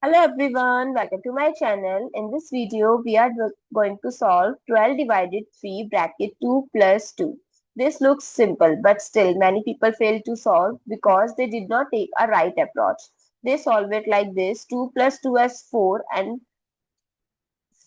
Hello everyone, welcome to my channel. In this video, we are going to solve 12 divided 3 bracket 2 plus 2. This looks simple, but still many people fail to solve because they did not take a right approach. They solve it like this: 2 plus 2 as 4 and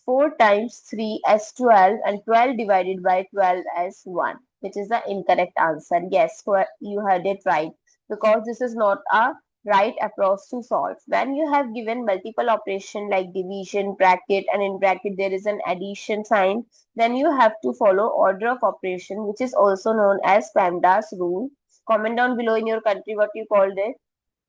4 times 3 as 12 and 12 divided by 12 as 1, which is the incorrect answer. Yes, you heard it right, because this is not a right approach to solve. When you have given multiple operation like division, bracket, and in bracket there is an addition sign, then you have to follow order of operation, which is also known as PEMDAS rule. Comment down below in your country what you called it.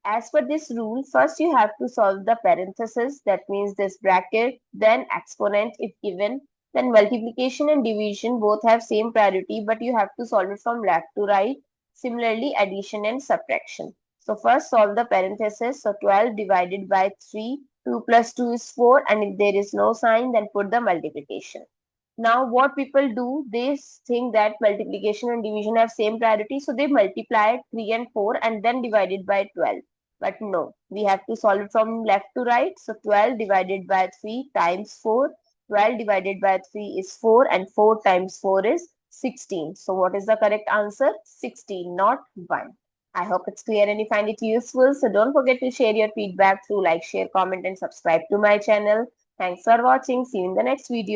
As per this rule, first you have to solve the parenthesis, that means this bracket, then exponent if given, then multiplication and division both have same priority, but you have to solve it from left to right. Similarly, addition and subtraction. So first solve the parenthesis. So 12 divided by 3, 2 plus 2 is 4, and if there is no sign, then put the multiplication. Now what people do, they think that multiplication and division have same priority, so they multiply 3 and 4 and then divide it by 12. But no, we have to solve it from left to right. So 12 divided by 3 times 4. 12 divided by 3 is 4 and 4 times 4 is 16. So what is the correct answer? 16, not 1. I hope it's clear and you find it useful. So don't forget to share your feedback through like, share, comment and subscribe to my channel. Thanks for watching. See you in the next video.